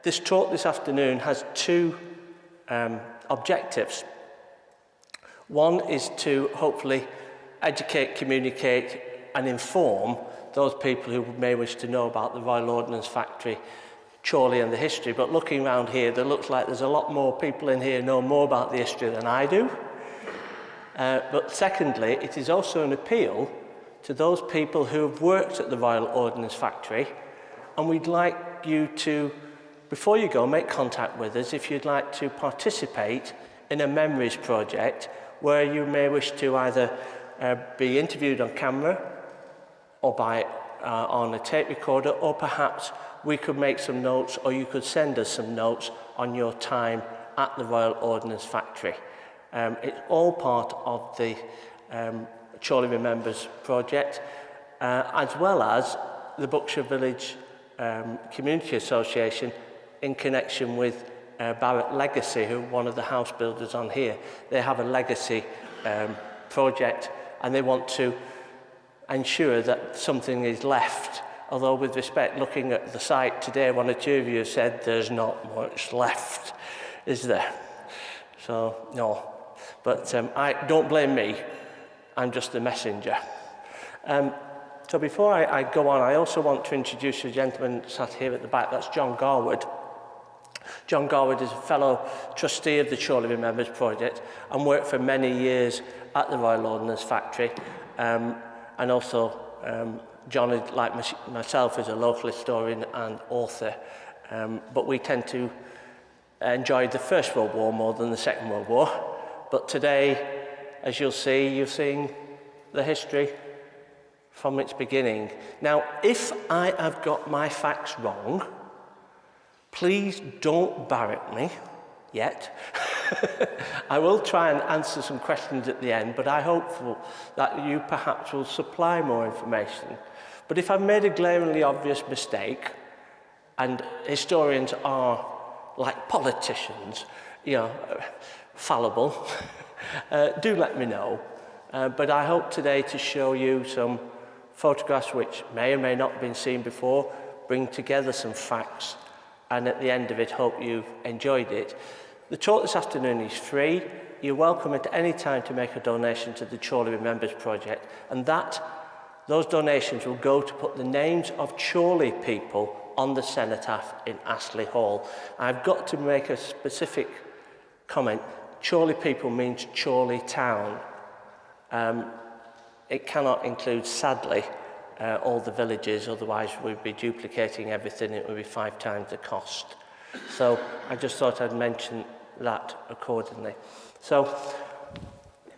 this talk this afternoon has two objectives. One is to hopefully educate, communicate and inform those people who may wish to know about the Royal Ordnance Factory, Chorley and the history. But looking around here, there looks like there's a lot more people in here who know more about the history than I do. But secondly, it is also an appeal to those people who have worked at the Royal Ordnance Factory, and we'd like you to, before you go, make contact with us if you'd like to participate in a memories project where you may wish to either be interviewed on camera or on a tape recorder, or perhaps we could make some notes, or you could send us some notes on your time at the Royal Ordnance Factory. It's all part of the Chorley Remembers project, as well as the Buckshaw Village Community Association in connection with Barrett Legacy, who are one of the house builders on here. They have a legacy project, and they want to ensure that something is left. Although, with respect, looking at the site today, one or two of you have said there's not much left, is there? So, no. But don't blame me. I'm just the messenger. So before I go on, I also want to introduce a gentleman sat here at the back. That's John Garwood. John Garwood is a fellow trustee of the Chorley Remembers project and worked for many years at the Royal Ordnance Factory. And also, John, like myself, is a local historian and author. But we tend to enjoy the First World War more than the Second World War. But today, as you'll see, you're seeing the history from its beginning. Now, if I have got my facts wrong, please don't barrack me yet. I will try and answer some questions at the end, but I hope that you perhaps will supply more information. But if I've made a glaringly obvious mistake, and historians are like politicians, fallible, do let me know. But I hope today to show you some photographs which may or may not have been seen before, bring together some facts, and at the end of it, hope you've enjoyed it. The talk this afternoon is free. You're welcome at any time to make a donation to the Chorley Remembers project, and those donations will go to put the names of Chorley people on the cenotaph in Astley Hall. I've got to make a specific comment. Chorley people means Chorley town. It cannot include, sadly, all the villages, otherwise we'd be duplicating everything. It would be 5 times the cost. So I just thought I'd mention that accordingly. So,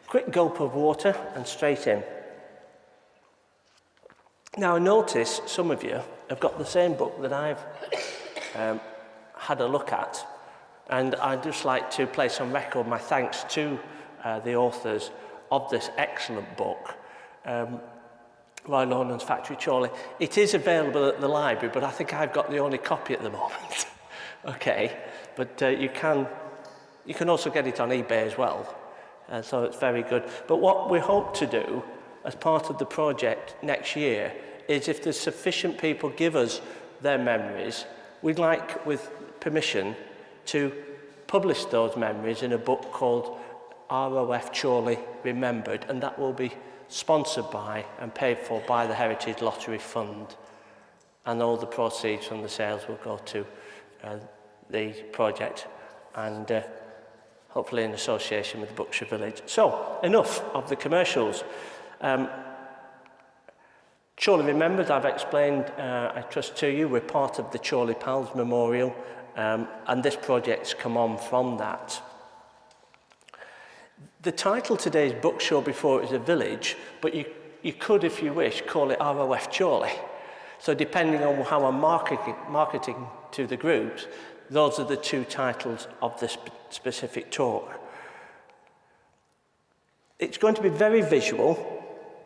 quick gulp of water and straight in. Now I notice some of you have got the same book that I've had a look at, and I'd just like to place on record my thanks to the authors of this excellent book, Royal Ordnance Factory Chorley. It is available at the library, but I think I've got the only copy at the moment. Okay, but you can also get it on eBay as well, so it's very good. But what we hope to do as part of the project next year is, if there's sufficient people give us their memories, we'd like, with permission, to publish those memories in a book called ROF Chorley Remembered, and that will be sponsored by and paid for by the Heritage Lottery Fund, and all the proceeds from the sales will go to the project, and hopefully in association with the Buckshaw Village. So, enough of the commercials. Chorley Remembers, I've explained, I trust to you, we're part of the Chorley Pals Memorial, and this project's come on from that. The title today is Buckshaw before it was a village, but you could, if you wish, call it ROF Chorley. So depending on how I'm marketing to the groups, those are the two titles of this specific talk. It's going to be very visual,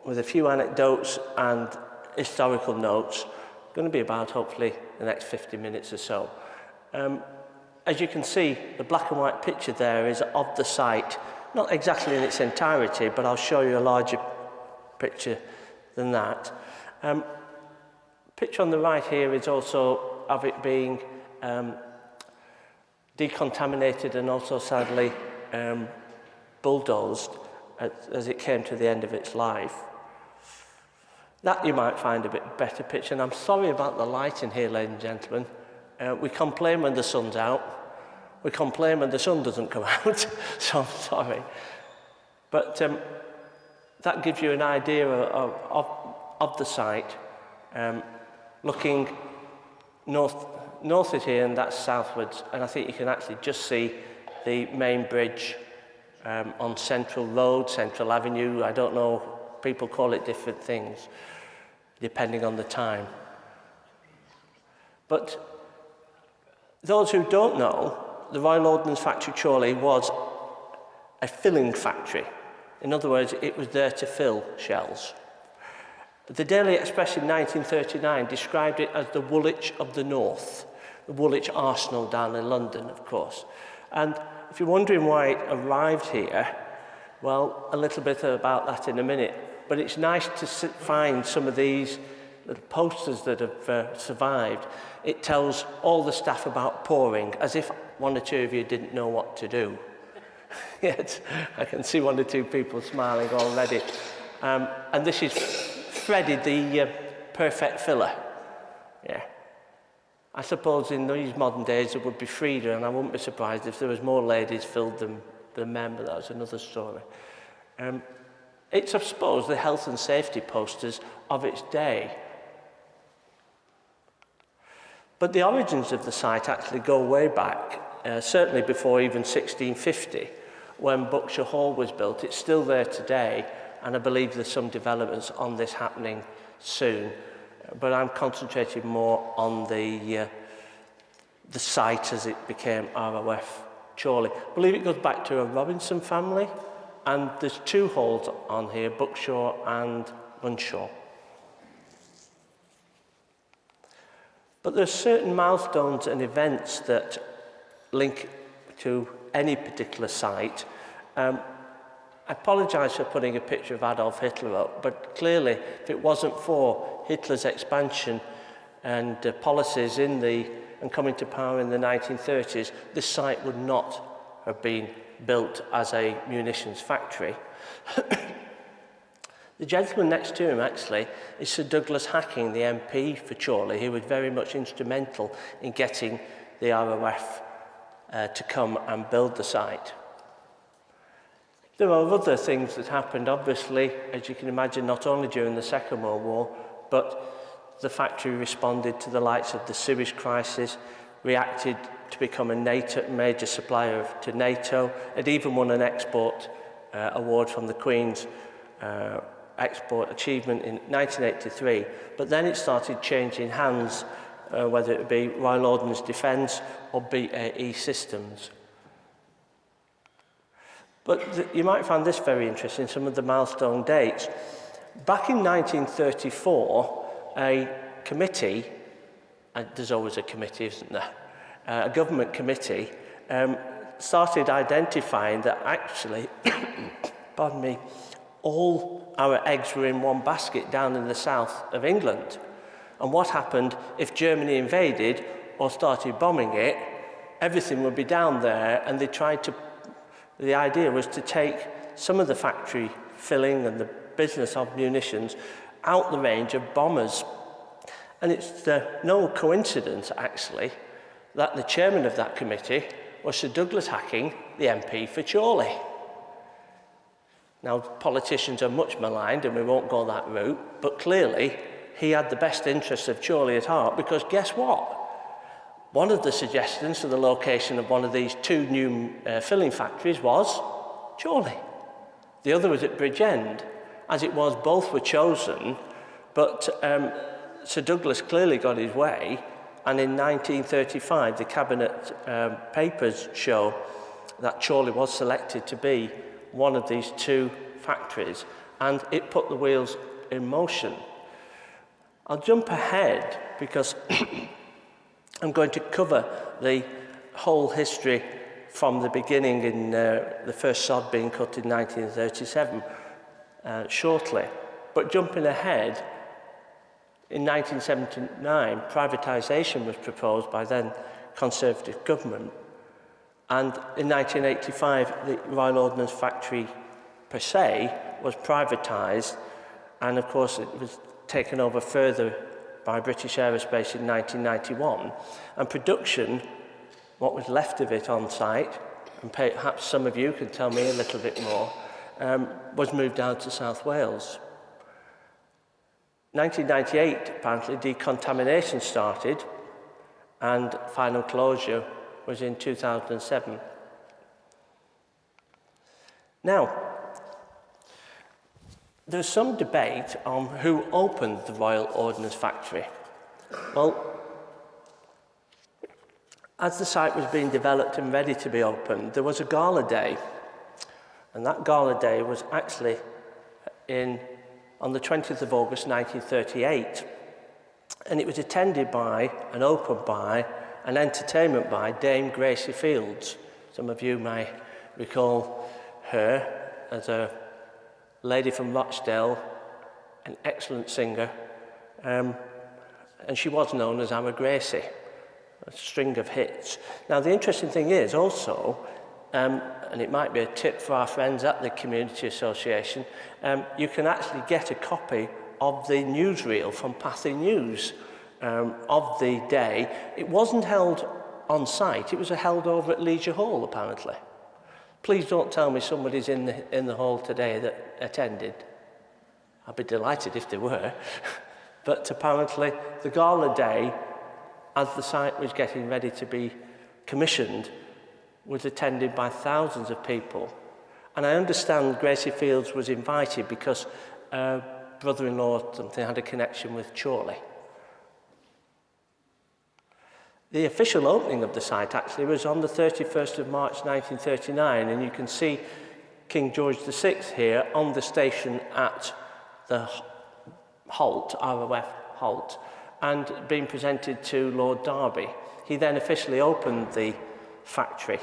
with a few anecdotes and historical notes. It's going to be about, hopefully, the next 50 minutes or so. As you can see, the black and white picture there is of the site, not exactly in its entirety, but I'll show you a larger picture than that. Picture on the right here is also of it being decontaminated and also sadly bulldozed as it came to the end of its life. That you might find a bit better picture, and I'm sorry about the lighting here, ladies and gentlemen. We complain when the sun's out. We complain when the sun doesn't come out, so I'm sorry. But that gives you an idea of the site. Looking north is here, and that's southwards, and I think you can actually just see the main bridge on Central Road, Central Avenue. I don't know, people call it different things, depending on the time. But those who don't know, the Royal Ordnance Factory Chorley was a filling factory. In other words, it was there to fill shells. The Daily Express in 1939 described it as the Woolwich of the North, the Woolwich Arsenal down in London, of course. And if you're wondering why it arrived here, well, a little bit about that in a minute. But it's nice to find some of these little posters that have survived. It tells all the staff about pouring, as if one or two of you didn't know what to do. Yes, I can see one or two people smiling already. And this is Freddie, the perfect filler. Yeah. I suppose in these modern days it would be Frida, and I wouldn't be surprised if there was more ladies filled than men, but that's another story. It's, I suppose, the health and safety posters of its day. But the origins of the site actually go way back, certainly before even 1650, when Buckshaw Hall was built. It's still there today, and I believe there's some developments on this happening soon. But I'm concentrating more on the site as it became ROF Chorley. I believe it goes back to a Robinson family, and there's two halls on here, Buckshaw and Bunshaw. But there's certain milestones and events that link to any particular site. I apologise for putting a picture of Adolf Hitler up, but clearly, if it wasn't for Hitler's expansion and policies and coming to power in the 1930s, this site would not have been built as a munitions factory. The gentleman next to him, actually, is Sir Douglas Hacking, the MP for Chorley, who was very much instrumental in getting the ROF to come and build the site. There are other things that happened, obviously, as you can imagine, not only during the Second World War, but the factory responded to the likes of the Suez crisis, reacted to become a major supplier to NATO. It even won an export award from the Queen's export achievement in 1983. But then it started changing hands, whether it be Royal Ordnance Defence or BAE Systems. But you might find this very interesting, some of the milestone dates. Back in 1934, a committee, and there's always a committee, isn't there? A government committee started identifying that actually, pardon me, all our eggs were in one basket down in the south of England. And what happened if Germany invaded or started bombing it, everything would be down there, and they tried to. The idea was to take some of the factory filling and the business of munitions out the range of bombers. And it's no coincidence, actually, that the chairman of that committee was Sir Douglas Hacking, the MP for Chorley. Now, politicians are much maligned, and we won't go that route, but clearly he had the best interests of Chorley at heart, because guess what? One of the suggestions for the location of one of these two new filling factories was Chorley. The other was at Bridgend. As it was, both were chosen, but Sir Douglas clearly got his way, and in 1935 the cabinet papers show that Chorley was selected to be one of these two factories, and it put the wheels in motion. I'll jump ahead because I'm going to cover the whole history from the beginning in the first sod being cut in 1937 shortly. But jumping ahead, in 1979, privatisation was proposed by then Conservative government. And in 1985, the Royal Ordnance Factory per se was privatised, and of course it was taken over further by British Aerospace in 1991, and production, what was left of it on site, and perhaps some of you can tell me a little bit more, was moved down to South Wales. 1998, apparently, decontamination started, and final closure was in 2007. Now, there's some debate on who opened the Royal Ordnance Factory. Well, as the site was being developed and ready to be opened, there was a Gala day. And that Gala day was actually on the 20th of August 1938. And it was attended by and opened by and entertainment by Dame Gracie Fields. Some of you may recall her as a lady from Rochdale, an excellent singer, and she was known as Our Gracie, a string of hits. Now, the interesting thing is also, and it might be a tip for our friends at the Community Association, you can actually get a copy of the newsreel from Pathy News of the day. It wasn't held on site, it was held over at Leisure Hall, apparently. Please don't tell me somebody's in the hall today that attended. I'd be delighted if they were. But apparently the Gala day, as the site was getting ready to be commissioned, was attended by thousands of people. And I understand Gracie Fields was invited because brother-in-law something had a connection with Chorley. The official opening of the site actually was on the 31st of March 1939, and you can see King George VI here on the station at the Halt, ROF Halt, and being presented to Lord Derby. He then officially opened the factory.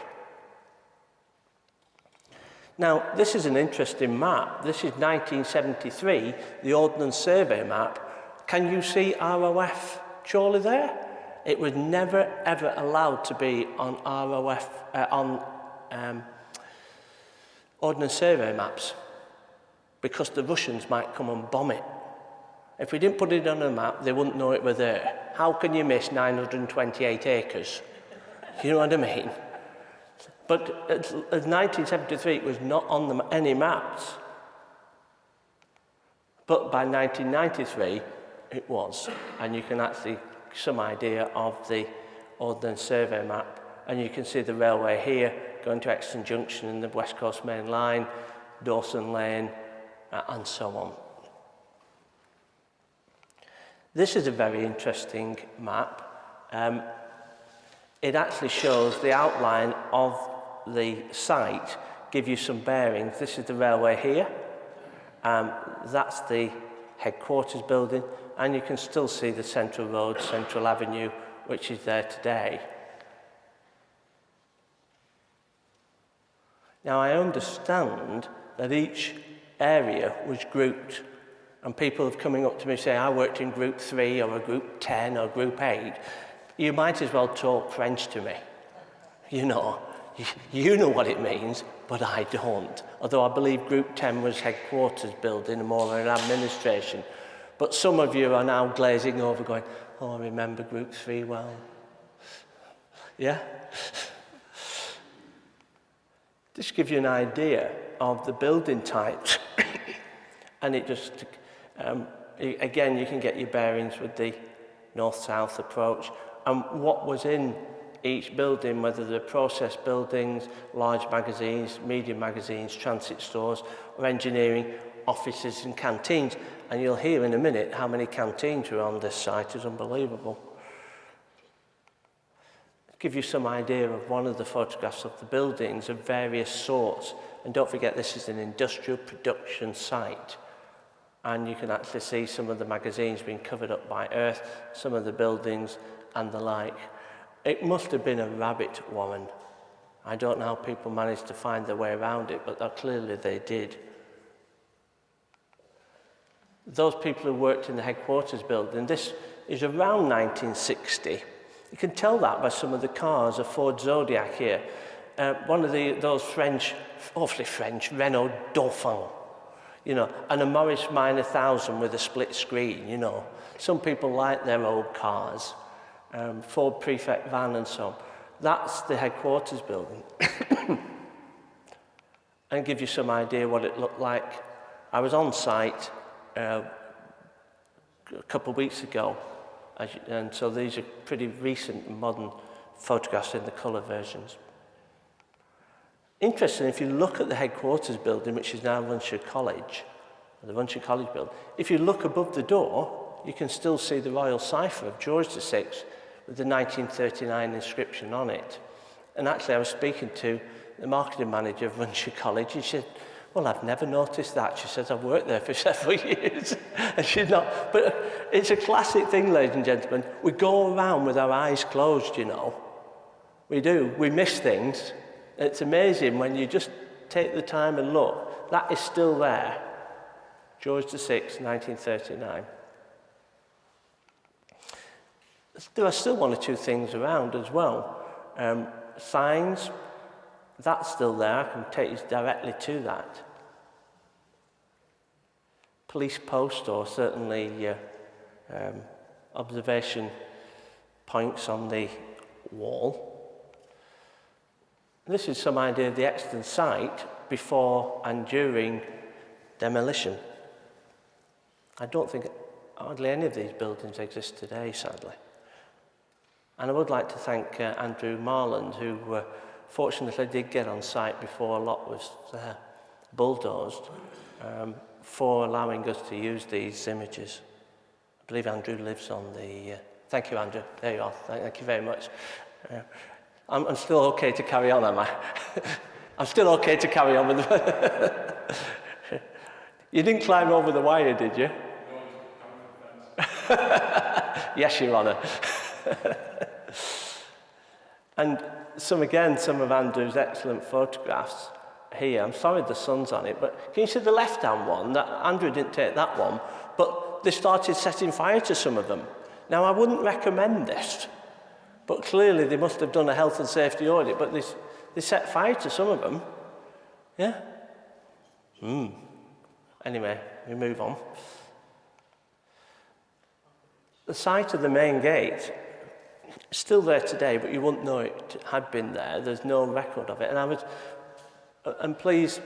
Now, this is an interesting map. This is 1973, the Ordnance Survey map. Can you see ROF Chorley there? It was never, ever allowed to be on Ordnance Survey maps because the Russians might come and bomb it. If we didn't put it on a map, they wouldn't know it were there. How can you miss 928 acres? You know what I mean? But as 1973, it was not on any maps. But by 1993, it was. And you can actually some idea of the Ordnance Survey map, and you can see the railway here going to Euxton Junction and the West Coast Main Line, Dawson Lane, and so on. This is a very interesting map. It actually shows the outline of the site, give you some bearings. This is the railway here. That's the headquarters building, and you can still see the Central Road, Central Avenue, which is there today. Now, I understand that each area was grouped, and people have coming up to me saying, I worked in Group 3 or a Group 10 or Group 8. You might as well talk French to me. You know what it means, but I don't. Although I believe Group 10 was headquarters building and more an administration. But some of you are now glazing over going, oh, I remember Group 3 well. Yeah? Just give you an idea of the building types. And it just, again, you can get your bearings with the north-south approach. And what was in each building, whether they're process buildings, large magazines, medium magazines, transit stores, or engineering offices and canteens. And you'll hear in a minute how many canteens were on this site. It's unbelievable. To give you some idea of one of the photographs of the buildings of various sorts. And don't forget, this is an industrial production site. And you can actually see some of the magazines being covered up by earth, some of the buildings and the like. It must have been a rabbit warren. I don't know how people managed to find their way around it, but clearly they did. Those people who worked in the headquarters building, this is around 1960. You can tell that by some of the cars, a Ford Zodiac here. one of those French, awfully French, Renault Dauphin, you know, and a Morris Minor 1000 with a split screen, you know. Some people like their old cars, Ford Prefect van and so on. That's the headquarters building. And give you some idea what it looked like. I was on site a couple of weeks ago, and so these are pretty recent modern photographs in the colour versions. Interesting, if you look at the headquarters building, which is now Runshire College, the Runshire College building, if you look above the door, you can still see the royal cipher of George VI with the 1939 inscription on it. And actually, I was speaking to the marketing manager of Runshire College, and she said, well, I've never noticed that. She says, I've worked there for several years. And she's not. But it's a classic thing, ladies and gentlemen. We go around with our eyes closed, you know. We do. We miss things. It's amazing when you just take the time and look. That is still there. George VI, 1939. There are still one or two things around as well. Signs, that's still there. I can take you directly to that. Police post, or certainly observation points on the wall. This is some idea of the Euxton site before and during demolition. I don't think hardly any of these buildings exist today, sadly. And I would like to thank Andrew Marland, who fortunately did get on site before a lot was bulldozed, for allowing us to use these images. I believe Andrew lives on the... thank you, Andrew. There you are. Thank you very much. I'm still okay to carry on, am I? I'm still okay to carry on with the... You didn't climb over the wire, did you? Yes, Your Honour. And some of Andrew's excellent photographs here. I'm sorry the sun's on it, but can you see the left-hand one? Andrew didn't take that one, but they started setting fire to some of them. Now, I wouldn't recommend this, but clearly they must have done a health and safety audit, but they set fire to some of them. Yeah? Anyway, we move on. The site of the main gate is still there today, but you wouldn't know it had been there. There's no record of it. And please,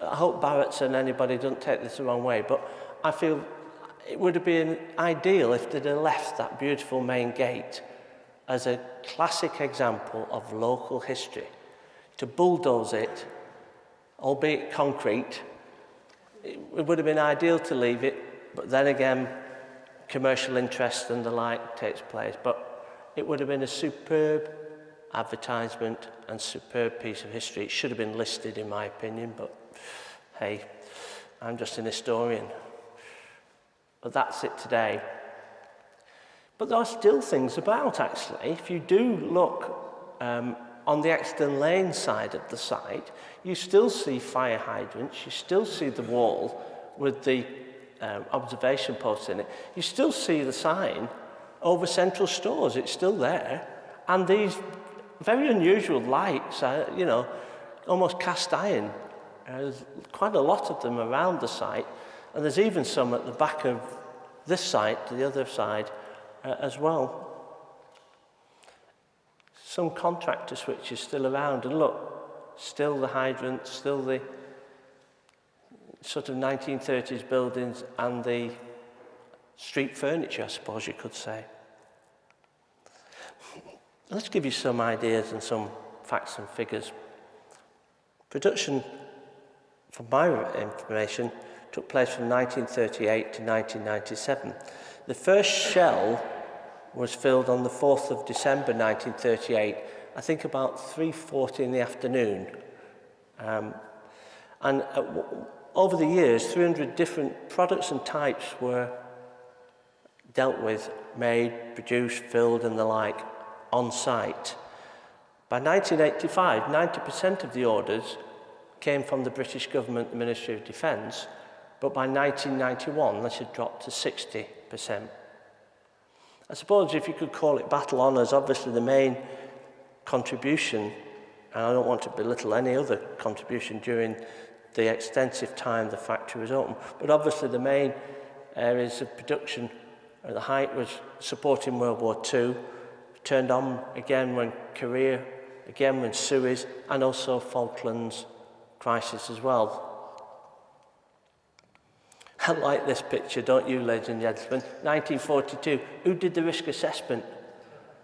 I hope Barrett's and anybody don't take this the wrong way, but I feel it would have been ideal if they'd have left that beautiful main gate as a classic example of local history. To bulldoze it, albeit concrete, it would have been ideal to leave it, but then again, commercial interest and the like takes place. But it would have been a superb advertisement and superb piece of history. It should have been listed, in my opinion, but hey, I'm just an historian. But that's it today. But there are still things about, actually. If you do look on the Euxton Lane side of the site, you still see fire hydrants, you still see the wall with the observation posts in it. You still see the sign over Central Stores, it's still there. And these very unusual lights are, you know, almost cast iron. There's quite a lot of them around the site, and there's even some at the back of this site, to the other side, as well. Some contractor switches still around, and look, still the hydrants, still the sort of 1930s buildings and the street furniture, I suppose you could say. Let's give you some ideas and some facts and figures. Production, from my information, took place from 1938 to 1997. The first shell was filled on the 4th of December 1938, I think about 3:40 in the afternoon. Over the years, 300 different products and types were dealt with, made, produced, filled and the like on site. By 1985, 90% of the orders came from the British government, the Ministry of Defence, but by 1991 this had dropped to 60%. I suppose if you could call it battle honours, obviously the main contribution and I don't want to belittle any other contribution during the extensive time the factory was open, but obviously the main areas of production at the height was supporting World War II, turned on again when Korea, again when Suez, and also Falklands crisis as well. I like this picture, don't you, ladies and gentlemen? 1942, who did the risk assessment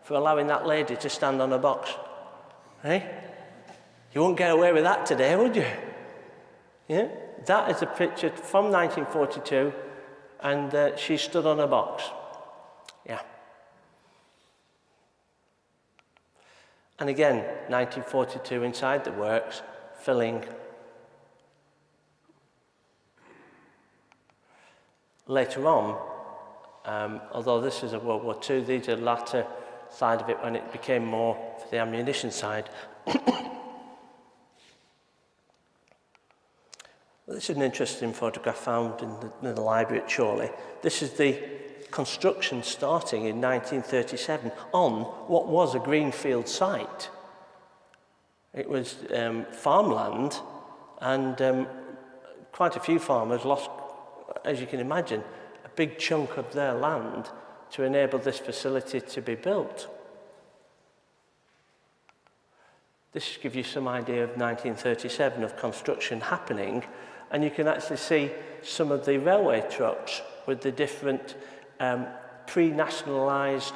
for allowing that lady to stand on a box? Eh? You wouldn't get away with that today, would you? Yeah? That is a picture from 1942, and she stood on a box. Yeah. And again, 1942, inside the works, filling. Later on, although this is a World War II, these are the latter side of it when it became more for the ammunition side. This is an interesting photograph found in the library at Chorley. This is the construction starting in 1937 on what was a greenfield site. It was farmland, and quite a few farmers lost, as you can imagine, a big chunk of their land to enable this facility to be built. This should give you some idea of 1937 of construction happening, and you can actually see some of the railway trucks with the different pre-nationalised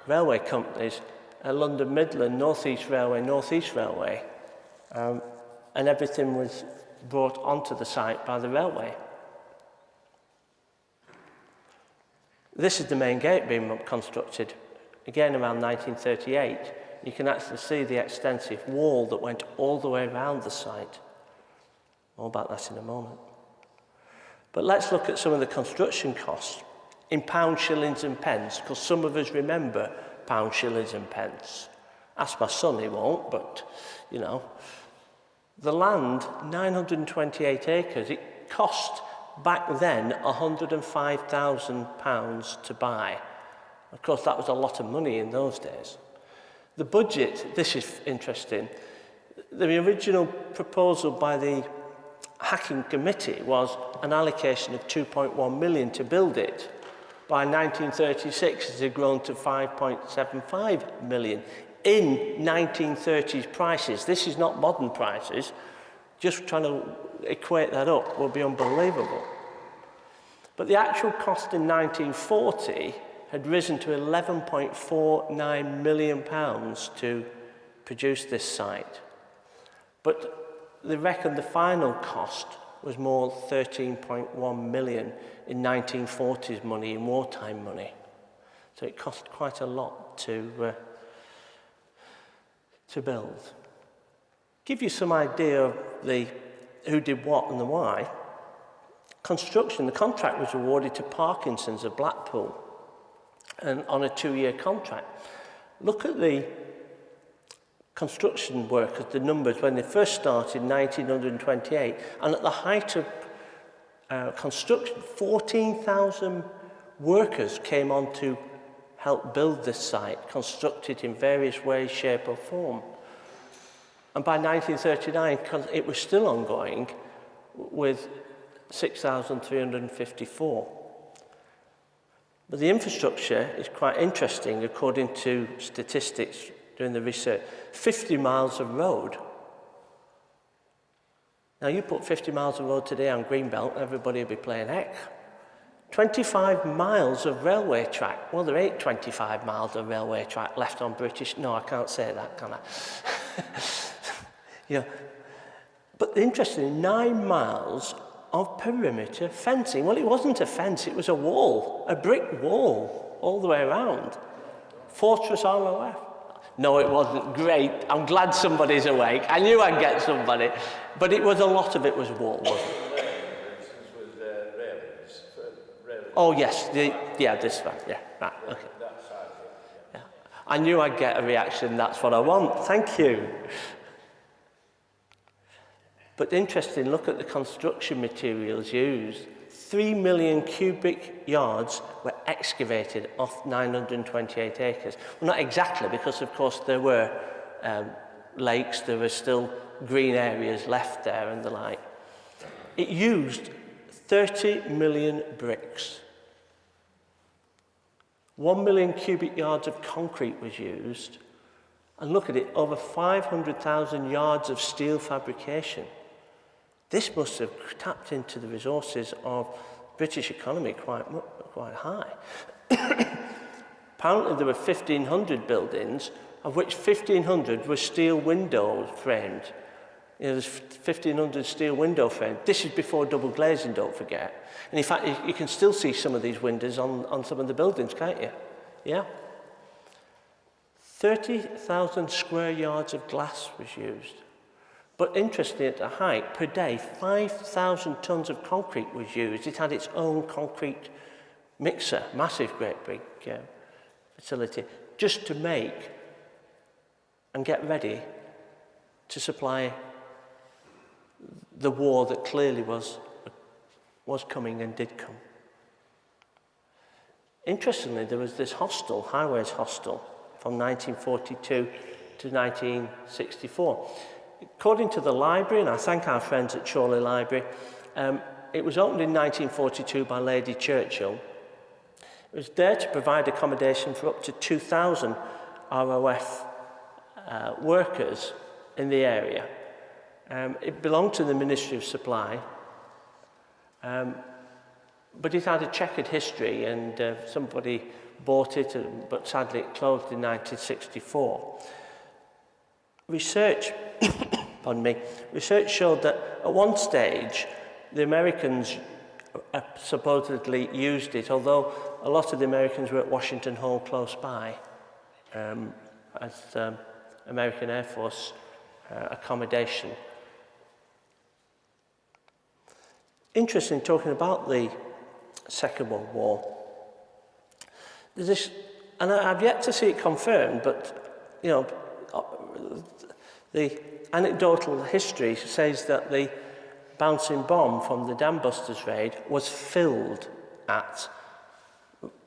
railway companies, London Midland, North East Railway, and everything was brought onto the site by the railway. This is the main gate being constructed, again around 1938. You can actually see the extensive wall that went all the way around the site. More about that in a moment. But let's look at some of the construction costs in pounds, shillings and pence, because some of us remember pounds, shillings and pence. Ask my son, he won't, but, you know. The land, 928 acres, it cost back then £105,000 to buy. Of course, that was a lot of money in those days. The budget, this is interesting, the original proposal by the Hacking Committee was an allocation of 2.1 million to build it. By 1936, it had grown to 5.75 million in 1930s prices. This is not modern prices. Just trying to equate that up will be unbelievable. But the actual cost in 1940 had risen to £11.49 million to produce this site. But they reckon the final cost was more 13.1 million in 1940s money, in wartime money. So it cost quite a lot to build. Give you some idea of the who did what and the why. Construction, the contract was awarded to Parkinson's of Blackpool and on a 2-year contract. Look at the construction workers, the numbers when they first started in 1928, and at the height of construction, 14,000 workers came on to help build this site, constructed in various ways, shape or form. And by 1939, it was still ongoing with 6,354. But the infrastructure is quite interesting, according to statistics doing the research. 50 miles of road. Now, you put 50 miles of road today on Greenbelt, everybody will be playing heck. 25 miles of railway track. Well, there ain't 25 miles of railway track left on British. No, I can't say that, can I? Yeah. But interestingly, 9 miles of perimeter fencing. Well, it wasn't a fence, it was a wall, a brick wall, all the way around. Fortress ROF. No, it wasn't. Great. I'm glad somebody's awake. I knew I'd get somebody. But it was a lot of it was wall, wasn't it? Oh, yes. This one. Yeah, right. Okay. Yeah. I knew I'd get a reaction. That's what I want. Thank you. But interesting, look at the construction materials used. 3 million cubic yards were excavated off 928 acres. Well, not exactly, because of course there were lakes, there were still green areas left there and the like. It used 30 million bricks. 1 million cubic yards of concrete was used. And look at it, over 500,000 yards of steel fabrication. This must have tapped into the resources of British economy quite high. Apparently there were 1,500 buildings, of which 1,500 were steel window framed. You know, there's 1,500 steel window framed. This is before double glazing, don't forget. And in fact, you can still see some of these windows on some of the buildings, can't you? Yeah. 30,000 square yards of glass was used. But interestingly, at the height, per day, 5,000 tons of concrete was used. It had its own concrete mixer, massive, great big facility, just to make and get ready to supply the war that clearly was coming and did come. Interestingly, there was this hostel, Highways Hostel, from 1942 to 1964. According to the library, and I thank our friends at Chorley Library, it was opened in 1942 by Lady Churchill. It was there to provide accommodation for up to 2,000 ROF workers in the area. It belonged to the Ministry of Supply, but it had a checkered history, and somebody bought it, but sadly it closed in 1964. Research showed that at one stage the Americans supposedly used it, although a lot of the Americans were at Washington Hall close by as American Air Force accommodation. Interesting, talking about the Second World War. There's this, and I've yet to see it confirmed, but you know, the anecdotal history says that the bouncing bomb from the Dambuster Raid was filled at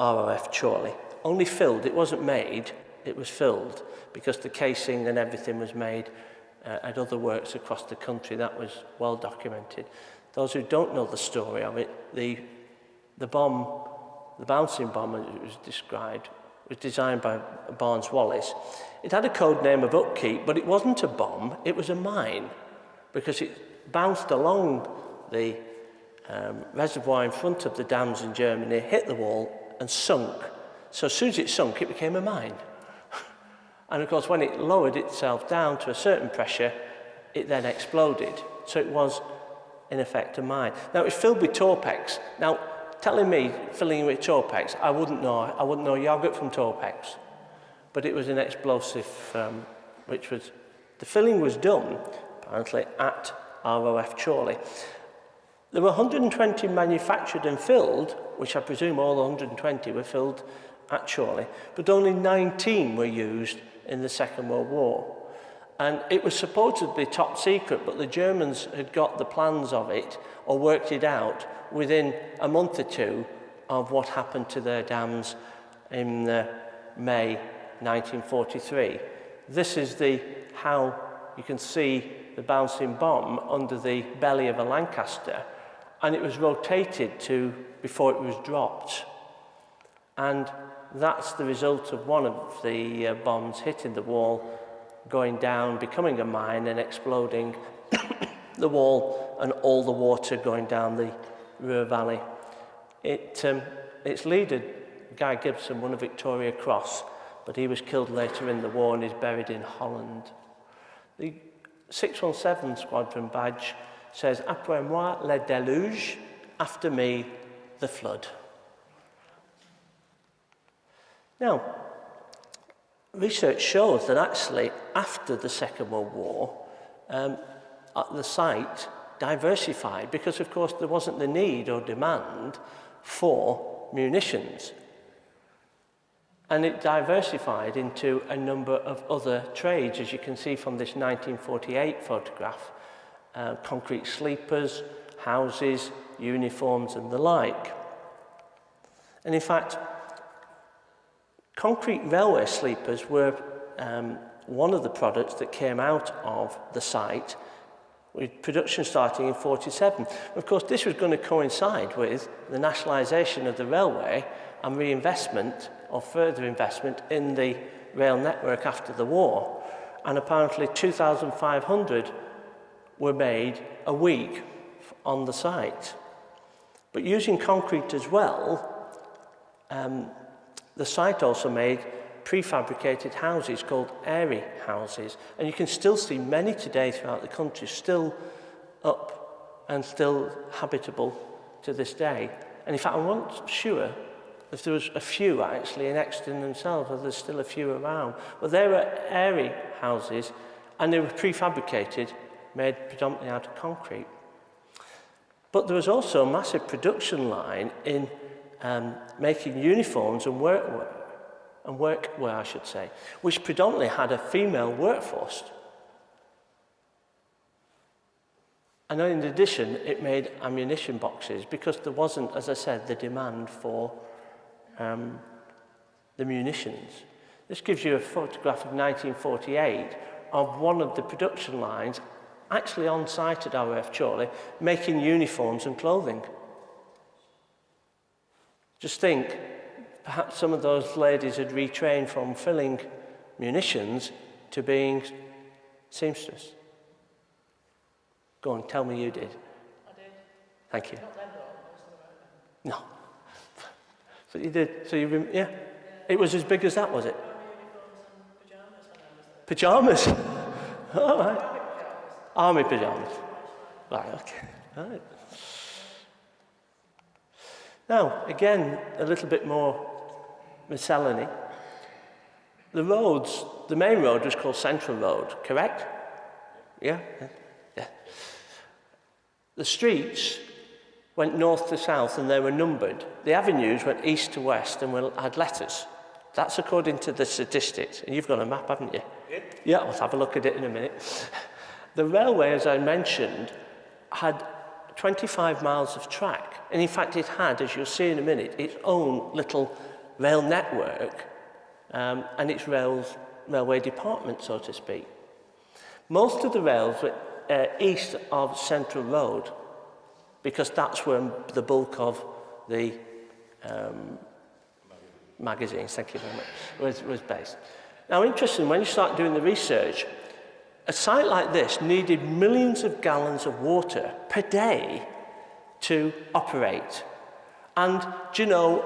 ROF Chorley. Only filled, it wasn't made, it was filled, because the casing and everything was made at other works across the country. That was well documented. Those who don't know the story of it, the bomb, the bouncing bomb as it was described, was designed by Barnes Wallis. It had a code name of Upkeep, but it wasn't a bomb, it was a mine, because it bounced along the reservoir in front of the dams in Germany, hit the wall and sunk. So as soon as it sunk, it became a mine. And of course, when it lowered itself down to a certain pressure, it then exploded. So it was, in effect, a mine. Now, it was filled with Torpex. Now, telling me filling it with Torpex, I wouldn't know yogurt from Torpex. But it was an explosive, which was, the filling was done, apparently, at ROF Chorley. There were 120 manufactured and filled, which I presume all 120 were filled at Chorley, but only 19 were used in the Second World War. And it was supposedly top secret, but the Germans had got the plans of it, or worked it out, within a month or two of what happened to their dams in May 1943. This is how you can see the bouncing bomb under the belly of a Lancaster, and it was rotated before it was dropped. And that's the result of one of the bombs hitting the wall, going down, becoming a mine and exploding the wall, and all the water going down the Ruhr Valley. Its leader, Guy Gibson, won a Victoria Cross, but he was killed later in the war and is buried in Holland. The 617 Squadron badge says, "Après moi le déluge," after me the flood. Now, research shows that actually after the Second World War, the site diversified, because of course there wasn't the need or demand for munitions. And it diversified into a number of other trades, as you can see from this 1948 photograph. Concrete sleepers, houses, uniforms and the like. And in fact, concrete railway sleepers were one of the products that came out of the site, with production starting in 47. Of course, this was going to coincide with the nationalisation of the railway and reinvestment or further investment in the rail network after the war. And apparently 2,500 were made a week on the site. But using concrete as well, the site also made prefabricated houses called airy houses. And you can still see many today throughout the country still up and still habitable to this day. And in fact, I'm not sure if there was a few actually in Euxton themselves, or there's still a few around. But they were airy houses, and they were prefabricated, made predominantly out of concrete. But there was also a massive production line in making uniforms and workwear, I should say, which predominantly had a female workforce. And in addition, it made ammunition boxes because there wasn't, as I said, the demand for the munitions. This gives you a photograph of 1948 of one of the production lines actually on site at ROF Chorley making uniforms and clothing. Just think, perhaps some of those ladies had retrained from filling munitions to being seamstress. Go on, tell me you did. I did. Thank you. Not them, though. No. So you did. So you, yeah. It was as big as that, was it? Pyjamas when I was there. Pyjamas. All right. Army pyjamas. Right. Okay. All right. Now, again, a little bit more Miscellany. The roads, the main road was called Central Road, correct? Yeah? Yeah. The streets went north to south and they were numbered. The avenues went east to west and had letters. That's according to the statistics. And you've got a map, haven't you? Yeah. Yeah, I'll have a look at it in a minute. The railway, as I mentioned, had 25 miles of track. And in fact, it had, as you'll see in a minute, its own little rail network and its railway department, so to speak. Most of the rails were east of Central Road because that's where the bulk of the magazines, thank you very much, was based. Now, interesting, when you start doing the research, a site like this needed millions of gallons of water per day to operate. And do you know,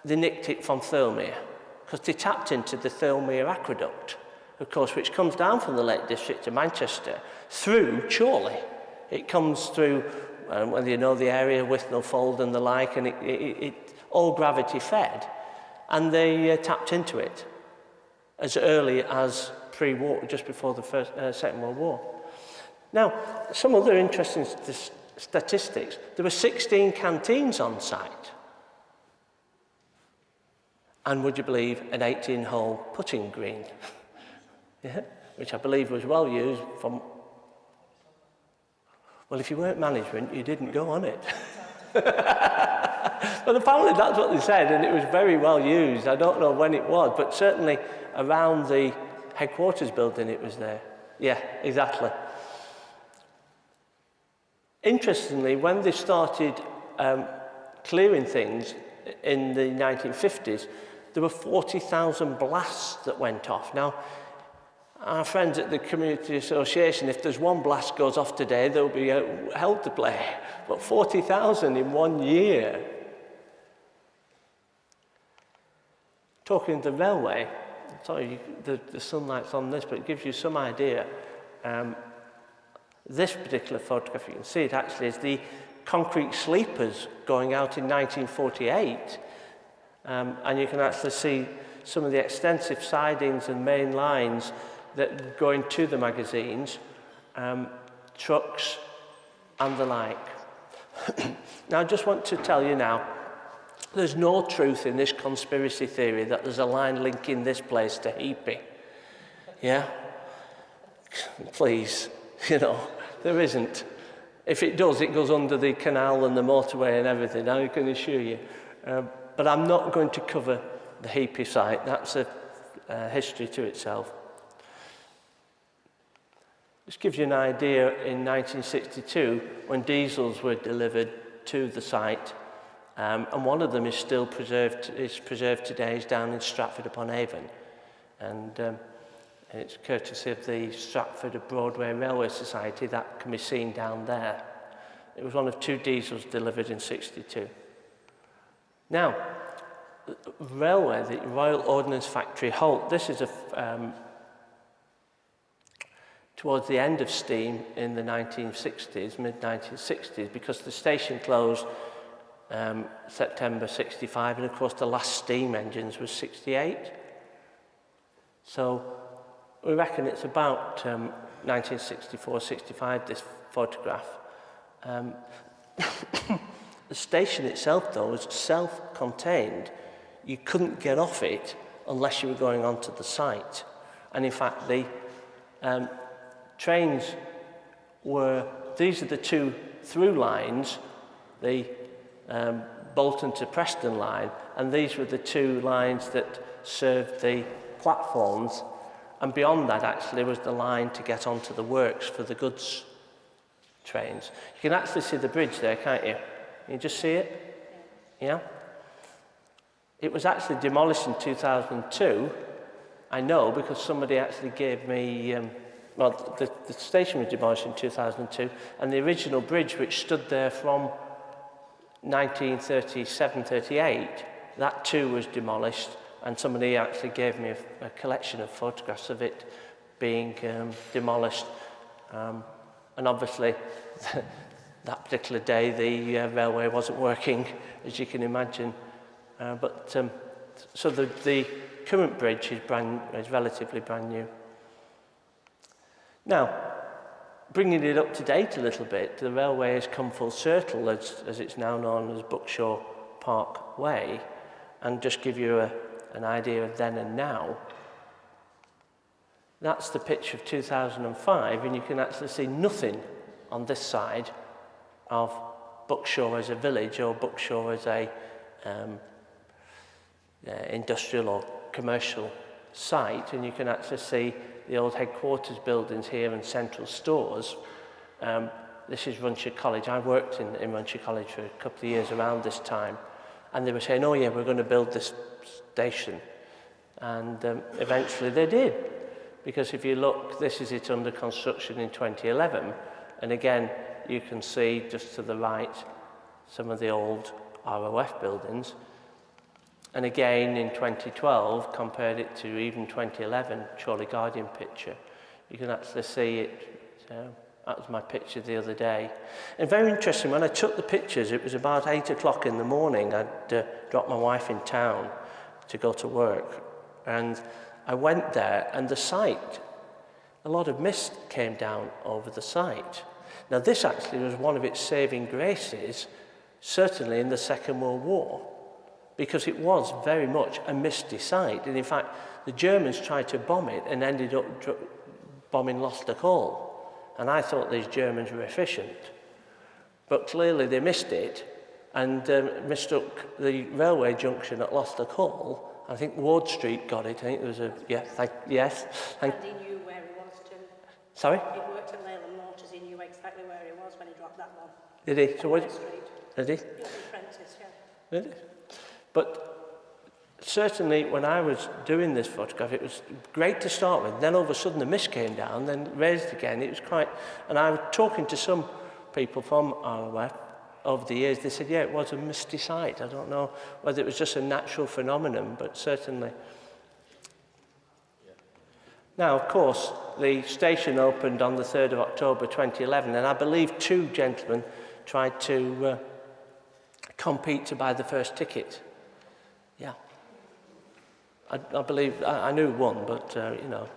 they nicked it from Thirlmere because they tapped into the Thirlmere aqueduct, of course, which comes down from the Lake District of Manchester through Chorley. It comes through, whether you know the area, Withnell Fold and the like, and it all gravity fed. And they tapped into it as early as pre-war, just before the Second World War. Now, some other interesting statistics. There were 16 canteens on site. And would you believe, an 18-hole putting green, yeah, which I believe was well used from... Well, if you weren't management, you didn't go on it. But apparently that's what they said, and it was very well used. I don't know when it was, but certainly around the headquarters building it was there. Yeah, exactly. Interestingly, when they started clearing things in the 1950s, there were 40,000 blasts that went off. Now, our friends at the Community Association, if there's one blast goes off today, there'll be hell to play. But 40,000 in 1 year. Talking of the railway, sorry, the sunlight's on this, but it gives you some idea. This particular photograph, you can see it actually is the concrete sleepers going out in 1948. And you can actually see some of the extensive sidings and main lines that go into the magazines, trucks and the like. Now I just want to tell you now, there's no truth in this conspiracy theory that there's a line linking this place to Heapy. Yeah? Please, you know, there isn't. If it does, it goes under the canal and the motorway and everything, I can assure you. But I'm not going to cover the Heapy site. That's history to itself. This gives you an idea in 1962 when diesels were delivered to the site, and one of them is still preserved today, is down in Stratford upon Avon, and it's courtesy of the Stratford Broadway Railway Society that can be seen down there. It was one of 2 diesels delivered in 62. Now, railway, the Royal Ordnance Factory Holt, this is towards the end of steam in the 1960s, mid-1960s, because the station closed September 65, and of course the last steam engines was 68. So we reckon it's about 1964-65, this photograph. The station itself, though, was self-contained. You couldn't get off it unless you were going onto the site. And in fact, the trains these are the 2 through lines, the Bolton to Preston line, and these were the 2 lines that served the platforms, and beyond that actually was the line to get onto the works for the goods trains. You can actually see the bridge there, can't you? Can you just see it? Yeah? It was actually demolished in 2002, I know, because somebody actually gave me, well, the station was demolished in 2002, and the original bridge, which stood there from 1937-38, that too was demolished, and somebody actually gave me a collection of photographs of it being demolished. And obviously, that particular day, the railway wasn't working, as you can imagine. So the current bridge is relatively brand new. Now, bringing it up to date a little bit, the railway has come full circle, as it's now known as Buckshaw Parkway, and just give you an idea of then and now. That's the picture of 2005, and you can actually see nothing on this side of Buckshaw as a village or Buckshaw as a industrial or commercial site, and you can actually see the old headquarters buildings here and central stores. This is Runshire College. I worked in Runshire College for a couple of years around this time, and they were saying, oh yeah, we're going to build this station, and eventually they did, because if you look, this is it under construction in 2011, and again you can see just to the right some of the old ROF buildings. And again in 2012, compared it to even 2011 Chorley Guardian picture, you can actually see it. That was my picture the other day. And very interesting, when I took the pictures, it was about 8 o'clock in the morning. I'd dropped my wife in town to go to work. And I went there, and the site, a lot of mist came down over the site. Now this actually was one of its saving graces, certainly in the Second World War, because it was very much a misty site. And in fact, the Germans tried to bomb it and ended up bombing Lostock Hall. And I thought these Germans were efficient. But clearly they missed it and mistook the railway junction at Lostock Hall. I think Ward Street got it. I think there was a, yes. And he knew where he was too. Sorry? He worked at Leyland Motors, he knew exactly where he was when he dropped that one. Did he? So what? Did he? He was an apprentice, yeah. Did he? But certainly when I was doing this photograph, it was great to start with. Then all of a sudden the mist came down, then raised again. It was quite, and I was talking to some people from ROF over the years. They said, yeah, it was a misty site. I don't know whether it was just a natural phenomenon, but certainly. Now, of course, the station opened on the 3rd of October 2011, and I believe 2 gentlemen tried to compete to buy the first ticket. Yeah. I believe, I knew one, but, you know.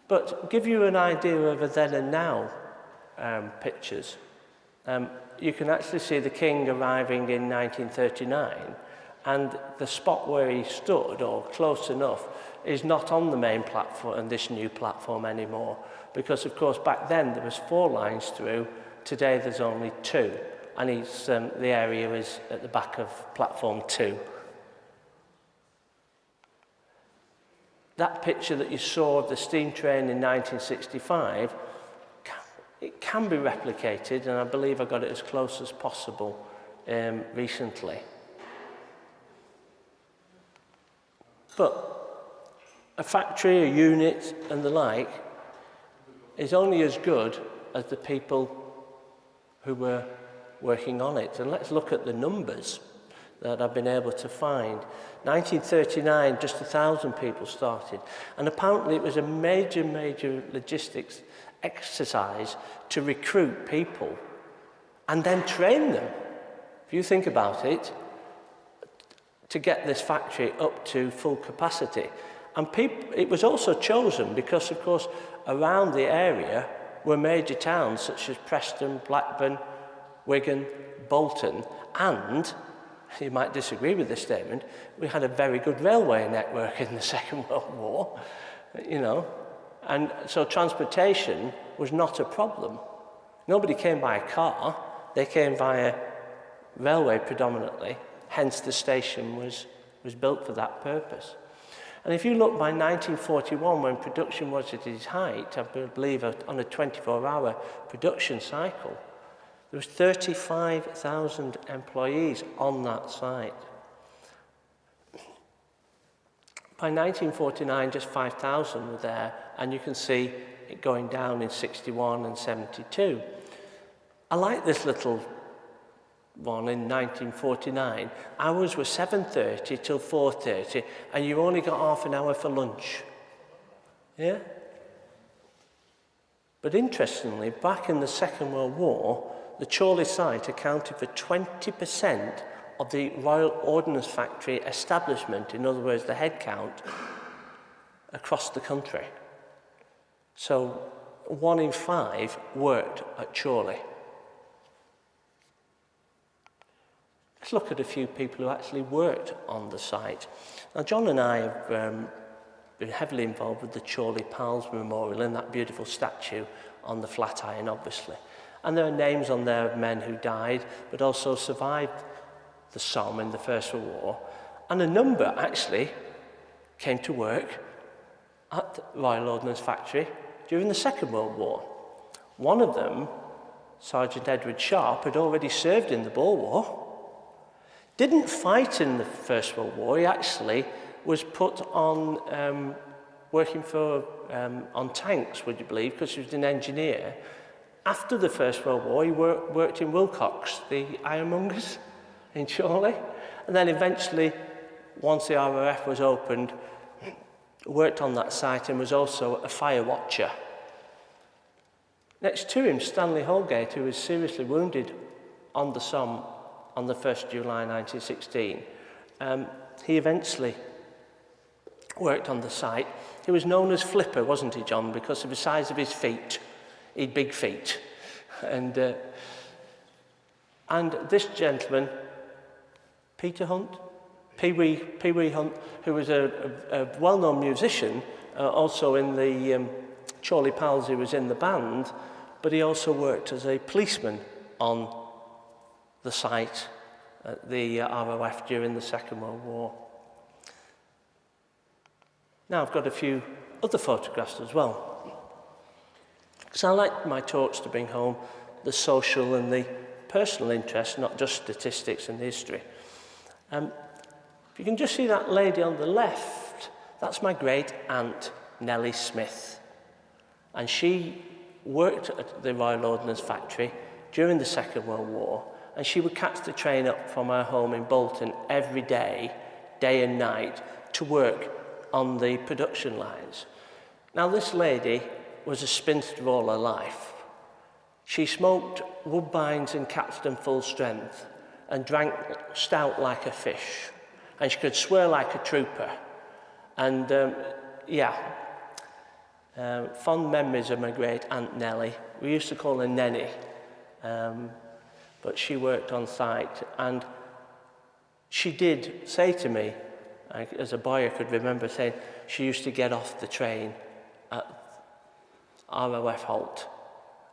But give you an idea of a then and now pictures. You can actually see the King arriving in 1939, and the spot where he stood, or close enough, is not on the main platform and this new platform anymore, because of course back then there was 4 lines through. Today there's only 2, and the area is at the back of platform 2. that picture that you saw of the steam train in 1965, it can be replicated, and I believe I got it as close as possible recently. But a factory, a unit, and the like is only as good as the people who were working on it. And let's look at the numbers that I've been able to find. 1939, just 1,000 people started. And apparently it was a major logistics exercise to recruit people and then train them. If you think about it, to get this factory up to full capacity. And it was also chosen because, of course, around the area were major towns such as Preston, Blackburn, Wigan, Bolton, and, you might disagree with this statement, we had a very good railway network in the Second World War, you know, and so transportation was not a problem. Nobody came by a car, they came via railway predominantly, hence the station was built for that purpose. And if you look by 1941, when production was at its height, I believe on a 24-hour production cycle, there was 35,000 employees on that site. By 1949, just 5,000 were there, and you can see it going down in 61 and 72. I like this little one in 1949. Hours were 7:30 till 4:30, and you only got half an hour for lunch. Yeah? But interestingly, back in the Second World War, the Chorley site accounted for 20% of the Royal Ordnance Factory establishment, in other words, the headcount, across the country. So 1 in 5 worked at Chorley. Let's look at a few people who actually worked on the site. Now, John and I have been heavily involved with the Chorley Pals Memorial and that beautiful statue on the Flatiron, obviously. And there are names on there of men who died, but also survived the Somme in the First World War. And a number, actually, came to work at the Royal Ordnance Factory during the Second World War. One of them, Sergeant Edward Sharp, had already served in the Boer War. Didn't fight in the First World War. He actually was put on working on tanks, would you believe, because he was an engineer. After the First World War, he worked in Wilcox, the ironmongers in Chorley, and then eventually, once the ROF was opened, worked on that site and was also a fire watcher. Next to him, Stanley Holgate, who was seriously wounded on the Somme on the 1st July 1916. He eventually worked on the site. He was known as Flipper, wasn't he, John, because of the size of his feet. He had big feet. And this gentleman, Peter Hunt, Pee Wee Hunt, who was a well-known musician, also in the Chorley Pals, he was in the band, but he also worked as a policeman on the site at the ROF during the Second World War. Now I've got a few other photographs as well, because I like my talks to bring home the social and the personal interest, not just statistics and history. If you can just see that lady on the left, that's my great aunt Nellie Smith, and she worked at the Royal Ordnance Factory during the Second World War, and she would catch the train up from her home in Bolton every day, day and night, to work on the production lines. Now, this lady was a spinster all her life. She smoked Woodbines and Capstan full strength and drank stout like a fish, and she could swear like a trooper. And fond memories of my great Aunt Nellie. We used to call her Nenny. But she worked on site, and she did say to me, as a boy I could remember saying, she used to get off the train at ROF Halt,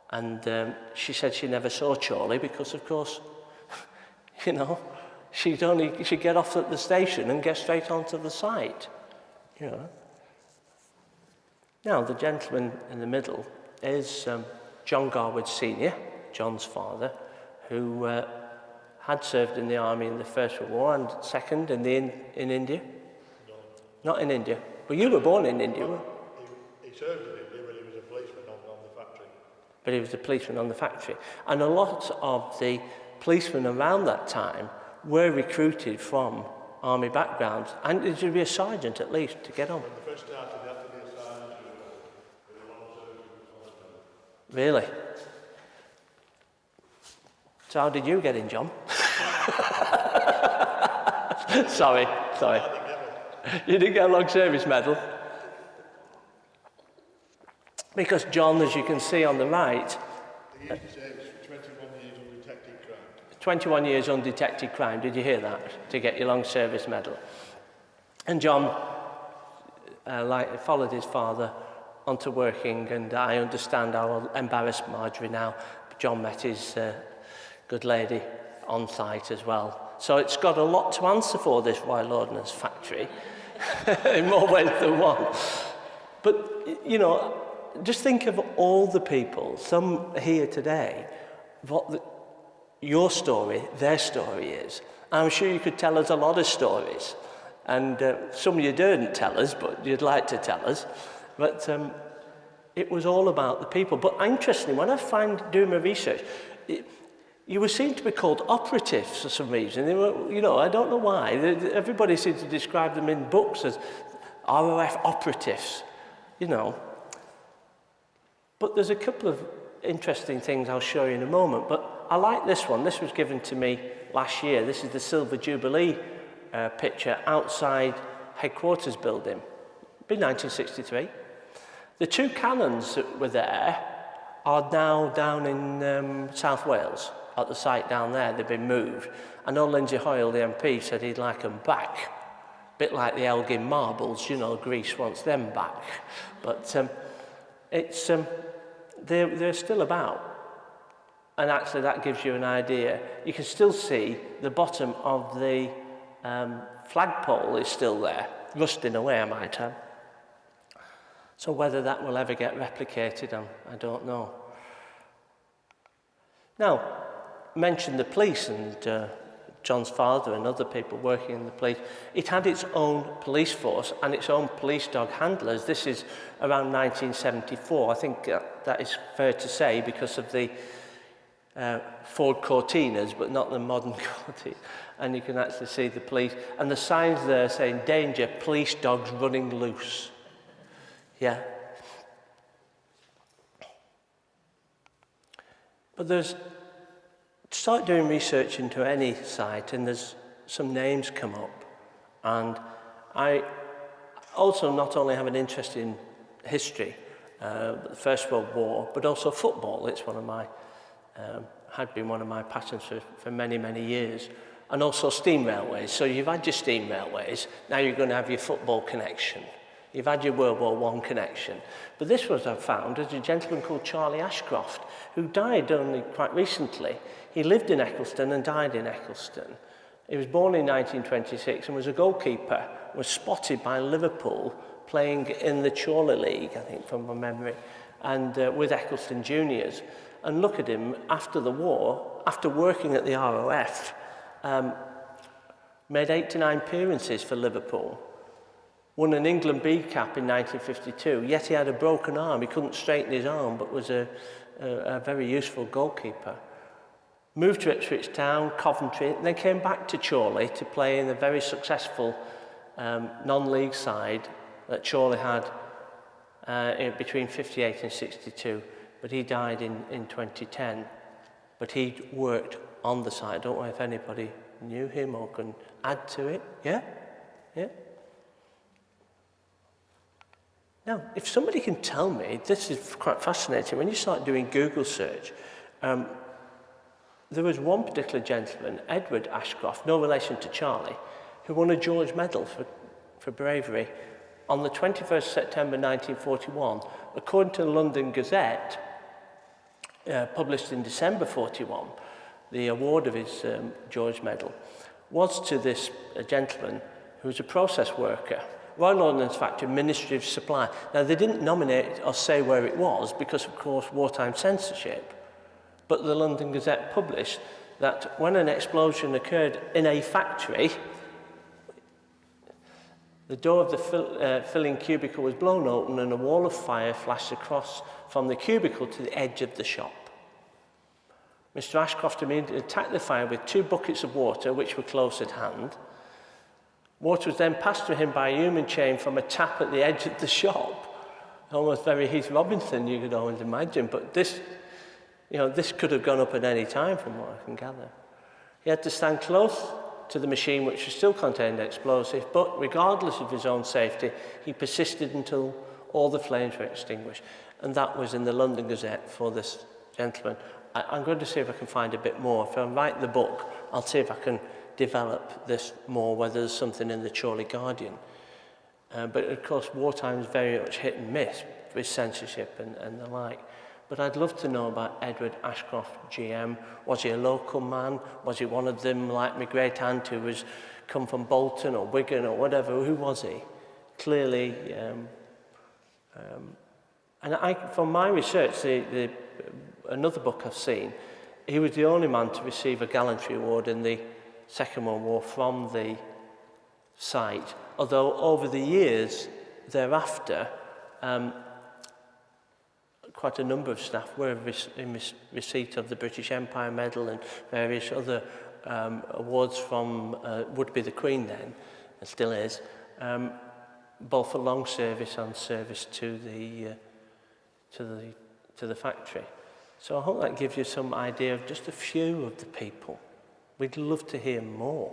and she said she never saw Chorley because, of course, you know, she'd get off at the station and get straight onto the site, you know. Now, the gentleman in the middle is John Garwood Sr., John's father, who had served in the army in the First World War and second in India. No. Not in India. Well, you were born in India, weren't you? He served in India, but he was a policeman on the factory. But he was a policeman on the factory. And a lot of the policemen around that time were recruited from army backgrounds, and it should be a sergeant at least to get on. When they first started, they had to be a sergeant with a long service responsibility. Really? So how did you get in, John? sorry. You didn't get a long service medal? Because John, as you can see on the right, They used to say it was 21 years undetected crime. 21 years undetected crime, did you hear that? To get your long service medal. And John followed his father onto working, and I understand I'll embarrass Marjorie now. John met his good lady on site as well. So it's got a lot to answer for, this Royal Ordnance factory, in more ways than one. But, you know, just think of all the people, some here today, what your story, their story is. I'm sure you could tell us a lot of stories. And some you didn't tell us, but you'd like to tell us. But it was all about the people. But interestingly, when I find doing my research, you were seen to be called operatives for some reason. They were, you know, I don't know why. Everybody seems to describe them in books as ROF operatives, you know. But there's a couple of interesting things I'll show you in a moment. But I like this one. This was given to me last year. This is the Silver Jubilee picture outside headquarters building. It'd be 1963. The two cannons that were there are now down in South Wales, at the site down there. They've been moved. I know Lindsay Hoyle, the MP, said he'd like them back. A bit like the Elgin marbles, you know, Greece wants them back. But they're still about. And actually that gives you an idea. You can still see the bottom of the flagpole is still there, rusting away, I might add. So whether that will ever get replicated, I don't know. Now, I mentioned the police and John's father and other people working in the police. It had its own police force and its own police dog handlers. This is around 1974. I think that is fair to say because of the Ford Cortinas, but not the modern Cortina. And you can actually see the police. And the signs there saying, danger, police dogs running loose. Yeah. But start doing research into any site and there's some names come up. And I also not only have an interest in history, the First World War, but also football. It's one of my, had been one of my passions for many, many years. And also steam railways. So you've had your steam railways, now you're going to have your football connection. You've had your World War I connection. But this was, I found, as a gentleman called Charlie Ashcroft, who died only quite recently. He lived in Eccleston and died in Eccleston. He was born in 1926 and was a goalkeeper, was spotted by Liverpool playing in the Chorley League, I think, from my memory, and with Eccleston Juniors. And look at him, after the war, after working at the ROF, made 8 to 9 appearances for Liverpool. Won an England B cap in 1952, yet he had a broken arm. He couldn't straighten his arm, but was a very useful goalkeeper. Moved to Ipswich Town, Coventry, and then came back to Chorley to play in the very successful non-league side that Chorley had between 58 and 62. But he died in 2010. But he worked on the side. I don't know if anybody knew him or can add to it. Yeah? Yeah? Now, if somebody can tell me, this is quite fascinating, when you start doing Google search, there was one particular gentleman, Edward Ashcroft, no relation to Charlie, who won a George Medal for bravery on the 21st September 1941. According to the London Gazette, published in December 41, the award of his George Medal was to this gentleman who was a process worker Royal Ordnance Factory, Ministry of Supply. Now, they didn't nominate or say where it was because, of course, wartime censorship. But the London Gazette published that when an explosion occurred in a factory, the door of the filling cubicle was blown open and a wall of fire flashed across from the cubicle to the edge of the shop. Mr. Ashcroft immediately attacked the fire with 2 buckets of water, which were close at hand. Water was then passed to him by a human chain from a tap at the edge of the shop. Almost very Heath Robinson, you could always imagine, but this could have gone up at any time from what I can gather. He had to stand close to the machine, which still contained explosives, but regardless of his own safety, he persisted until all the flames were extinguished. And that was in the London Gazette for this gentleman. I'm going to see if I can find a bit more. If I write the book, I'll see if I can develop this more, whether there's something in the Chorley Guardian. But of course, wartime is very much hit and miss with censorship and the like. But I'd love to know about Edward Ashcroft, GM. Was he a local man? Was he one of them like my great aunt who was come from Bolton or Wigan or whatever? Who was he? Clearly, from my research, another book I've seen, he was the only man to receive a gallantry award in the Second World War from the site, although over the years thereafter, quite a number of staff were in receipt of the British Empire Medal and various other awards from, would be the Queen then, and still is, both for long service and service to the factory. So I hope that gives you some idea of just a few of the people. We'd love to hear more,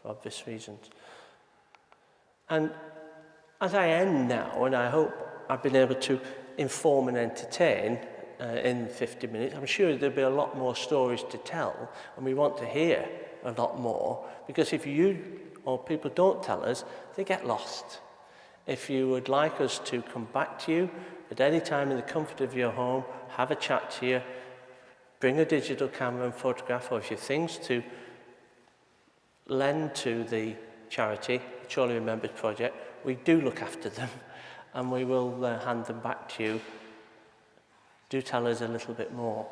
for obvious reasons. And as I end now, and I hope I've been able to inform and entertain in 50 minutes, I'm sure there'll be a lot more stories to tell, and we want to hear a lot more, because if you or people don't tell us, they get lost. If you would like us to come back to you at any time in the comfort of your home, have a chat to you, bring a digital camera and photograph, or if you have things to lend to the charity, the Chorley Remembers project, we do look after them and we will hand them back to you. Do tell us a little bit more.